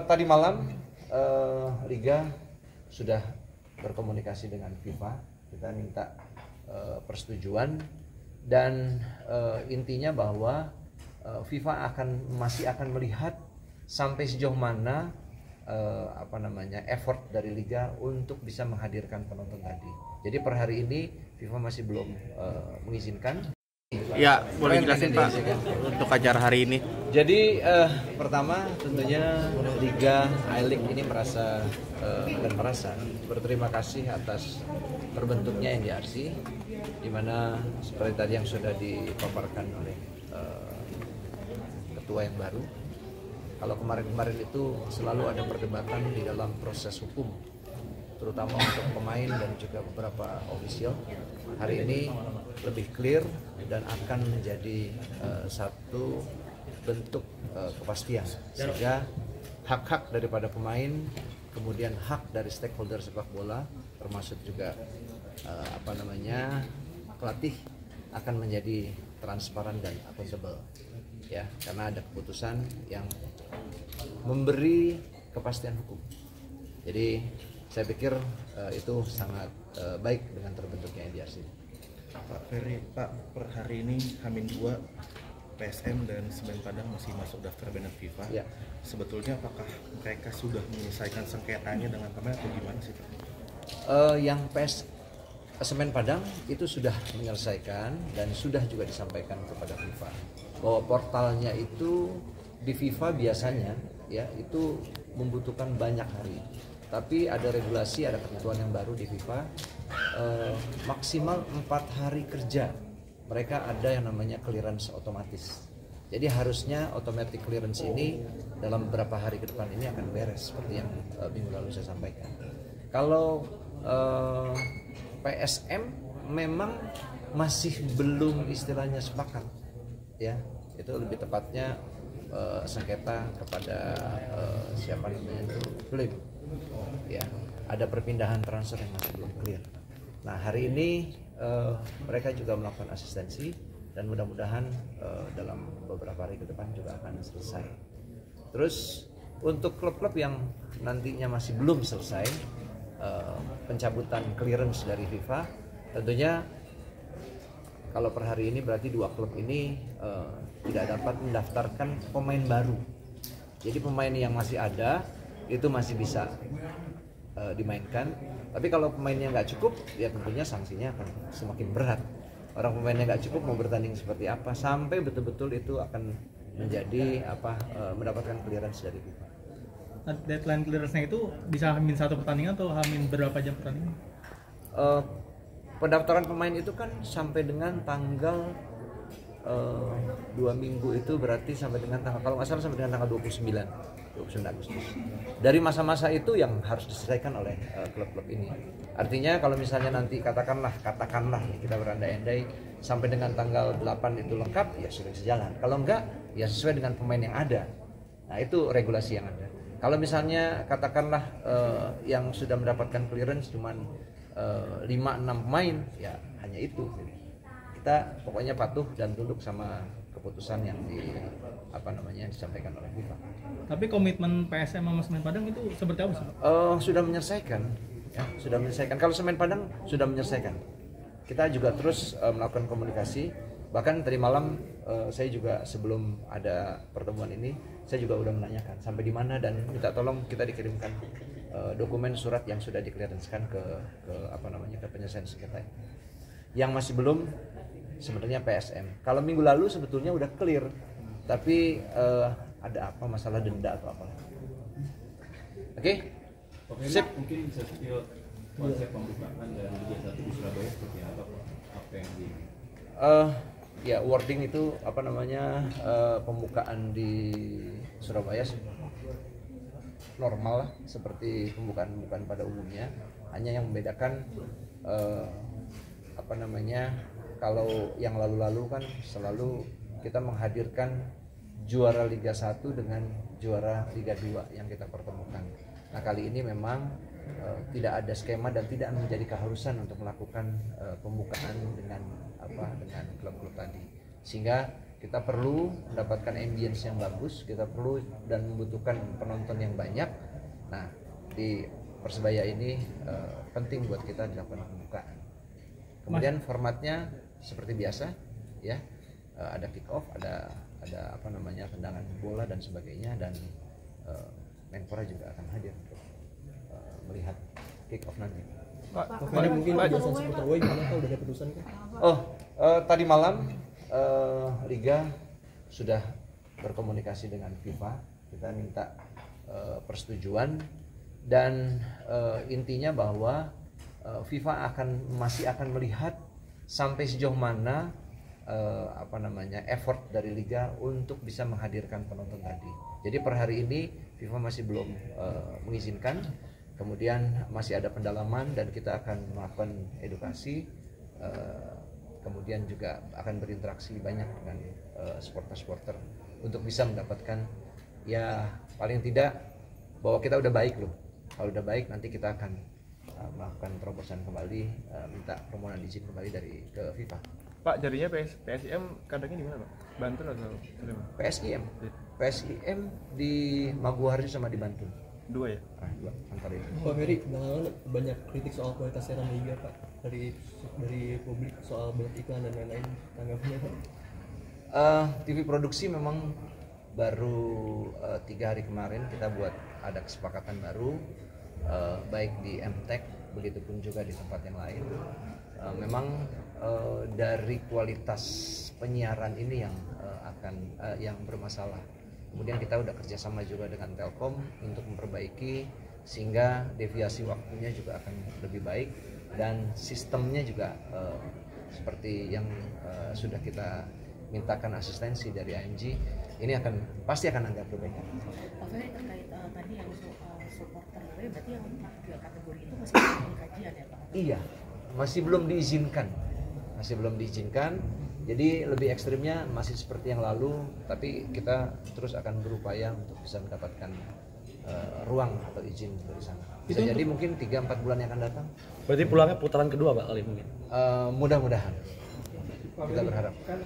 Tadi malam Liga sudah berkomunikasi dengan FIFA. Kita minta persetujuan dan intinya bahwa FIFA masih akan melihat sampai sejauh mana effort dari Liga untuk bisa menghadirkan penonton tadi. Jadi per hari ini FIFA masih belum mengizinkan. Ya, boleh jelasin Pak untuk acara hari ini. Jadi pertama tentunya Liga I-League ini merasa berterima kasih atas terbentuknya NDRC, di mana seperti tadi yang sudah dipaparkan oleh ketua yang baru. Kalau kemarin-kemarin itu selalu ada perdebatan di dalam proses hukum, terutama untuk pemain dan juga beberapa ofisial. Hari ini lebih clear dan akan menjadi satu bentuk kepastian, sehingga hak-hak daripada pemain, kemudian hak dari stakeholder sepak bola, termasuk juga pelatih, akan menjadi transparan dan akuntabel, ya, karena ada keputusan yang memberi kepastian hukum. Jadi saya pikir itu sangat baik dengan terbentuknya NDRC. Pak Ferry, Pak, per hari ini H-2 PSM dan Semen Padang masih masuk daftar banner FIFA. Ya. Sebetulnya apakah mereka sudah menyelesaikan sengketanya dengan pemain atau gimana sih Pak? Yang Semen Padang itu sudah menyelesaikan dan sudah juga disampaikan kepada FIFA bahwa portalnya itu di FIFA biasanya ya itu membutuhkan banyak hari. Tapi ada regulasi, ada ketentuan yang baru di FIFA, maksimal 4 hari kerja mereka ada yang namanya clearance otomatis. Jadi harusnya automatic clearance ini dalam beberapa hari ke depan ini akan beres seperti yang minggu lalu saya sampaikan. Kalau PSM memang masih belum istilahnya sepakat, ya itu lebih tepatnya sengketa kepada siapa namanya itu Philip. Ya, ada perpindahan transfer yang masih belum clear. Nah, hari ini mereka juga melakukan asistensi dan mudah-mudahan dalam beberapa hari ke depan juga akan selesai. Terus untuk klub-klub yang nantinya masih belum selesai pencabutan clearance dari FIFA, tentunya kalau per hari ini berarti 2 klub ini tidak dapat mendaftarkan pemain baru. Jadi pemain yang masih ada itu masih bisa dimainkan, tapi kalau pemainnya nggak cukup, ya tentunya sanksinya akan semakin berat. Orang pemainnya nggak cukup mau bertanding seperti apa sampai betul-betul itu akan menjadi mendapatkan clearance dari FIFA. Nah, deadline clearance-nya itu bisa H-1 pertandingan atau H- berapa jam pertandingan? Pendaftaran pemain itu kan sampai dengan tanggal 2 minggu, itu berarti sampai dengan tanggal, kalau nggak salah sampai dengan tanggal 29 Agustus. Dari masa-masa itu yang harus diselesaikan oleh klub-klub ini. Artinya kalau misalnya nanti katakanlah kita berandai-andai sampai dengan tanggal 8 itu lengkap, ya sudah sejalan. Kalau enggak, ya sesuai dengan pemain yang ada. Nah, itu regulasi yang ada. Kalau misalnya katakanlah yang sudah mendapatkan clearance cuman 5-6 pemain, ya hanya itu. Kita pokoknya patuh dan tunduk sama keputusan yang disampaikan oleh FIFA. Tapi komitmen PSM sama Semen Padang itu seperti apa sih? Sudah menyelesaikan, ya, sudah menyelesaikan. Kalau Semen Padang sudah menyelesaikan. Kita juga terus melakukan komunikasi. Bahkan tadi malam saya juga sebelum ada pertemuan ini, saya juga udah menanyakan sampai di mana dan minta tolong kita dikirimkan dokumen surat yang sudah dikliaransikan ke penyelesaian sengketa. Yang masih belum sebenarnya PSM. Kalau minggu lalu sebetulnya udah clear, tapi ada apa masalah denda atau apa? Oke? Sip. Mungkin bisa spill konsep pembukaan dan Liga 1 di Surabaya seperti apa? Apa yang di ya wording itu pembukaan di Surabaya normal lah, seperti pembukaan pada umumnya. Hanya yang membedakan kalau yang lalu-lalu kan selalu kita menghadirkan juara Liga 1 dengan juara Liga 2 yang kita pertemukan. Nah, kali ini memang tidak ada skema dan tidak menjadi keharusan untuk melakukan pembukaan dengan klub-klub tadi. Sehingga Kita perlu mendapatkan ambience yang bagus, kita perlu dan membutuhkan penonton yang banyak. Nah, di Persebaya ini penting buat kita dilakukan pembukaan. Kemudian formatnya seperti biasa, ya, ada kick off, ada apa namanya tendangan bola dan sebagainya, dan Menpora juga akan hadir untuk melihat kick off nanti. Pak Ferry, mungkin kejelasan supporter away gimana Pak, udah ada putusan kan? Tadi malam Liga sudah berkomunikasi dengan FIFA, kita minta persetujuan, dan intinya bahwa FIFA masih akan melihat sampai sejauh mana effort dari Liga untuk bisa menghadirkan penonton tadi. Jadi per hari ini FIFA masih belum mengizinkan, kemudian masih ada pendalaman dan kita akan melakukan edukasi, kemudian juga akan berinteraksi banyak dengan supporter-supporter untuk bisa mendapatkan, ya paling tidak bahwa kita udah baik loh. Kalau udah baik nanti kita akan melakukan terobosan kembali, minta permohonan izin kembali ke FIFA. Pak, jadinya PSIM kandangnya di mana, Pak? Banten atau Sleman? PSIM di Maguwarjo sama di Banten. Dua ya? Dua, antara itu. Pak Ferry, belakangan banyak kritik soal kualitas siaran Liga Pak, dari publik soal banyak iklan dan lain-lain, tanggapannya Pak? TV produksi memang baru 3 hari kemarin kita buat ada kesepakatan baru, baik di MTech begitupun juga di tempat yang lain. Memang dari kualitas penyiaran ini yang bermasalah. Kemudian kita udah kerjasama juga dengan Telkom untuk memperbaiki sehingga deviasi waktunya juga akan lebih baik, dan sistemnya juga seperti yang sudah kita mintakan asistensi dari AMG, ini pasti akan ada perbaikan. Pak Ferry, terkait tadi yang supporter away, berarti yang 3 kategori itu masih belum kajian ya Pak? Iya, masih belum diizinkan. Jadi lebih ekstrimnya masih seperti yang lalu, tapi kita terus akan berupaya untuk bisa mendapatkan ruang atau izin dari sana. Bisa jadi mungkin 3-4 bulan yang akan datang. Berarti pulangnya putaran kedua Pak kali mungkin? Mudah-mudahan. Kita berharap. Kan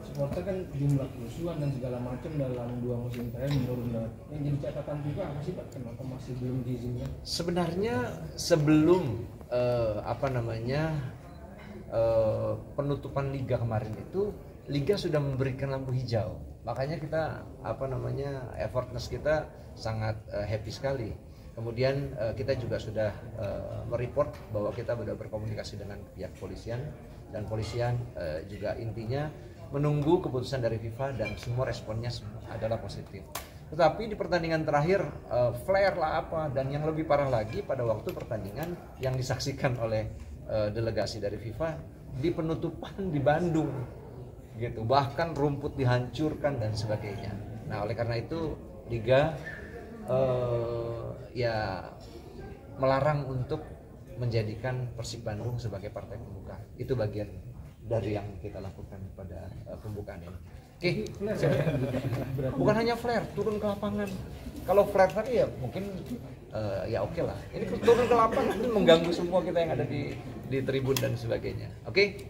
supporter kan jumlah kerusuhan dan segala macam dalam 2 musim terakhir menurun banget. Yang jadi catatan juga apa sih Pak? Kenapa masih belum diizinkan? Sebenarnya sebelum penutupan liga kemarin itu, liga sudah memberikan lampu hijau. Makanya kita effortness kita sangat happy sekali. Kemudian kita juga sudah mereport bahwa kita sudah berkomunikasi dengan pihak polisian, dan polisian juga intinya menunggu keputusan dari FIFA, dan semua responnya adalah positif. Tetapi di pertandingan terakhir flare lah dan yang lebih parah lagi pada waktu pertandingan yang disaksikan oleh delegasi dari FIFA di penutupan di Bandung gitu, bahkan rumput dihancurkan dan sebagainya. Nah, oleh karena itu Liga melarang untuk menjadikan Persib Bandung sebagai partai pembuka. Itu bagian dari yang kita lakukan pada pembukaan ini. Oke, bukan hanya flare, turun ke lapangan. Kalau flare tadi ya mungkin ya oke lah. Ini turun ke lapangan itu mengganggu semua kita yang ada di tribun dan sebagainya. Oke.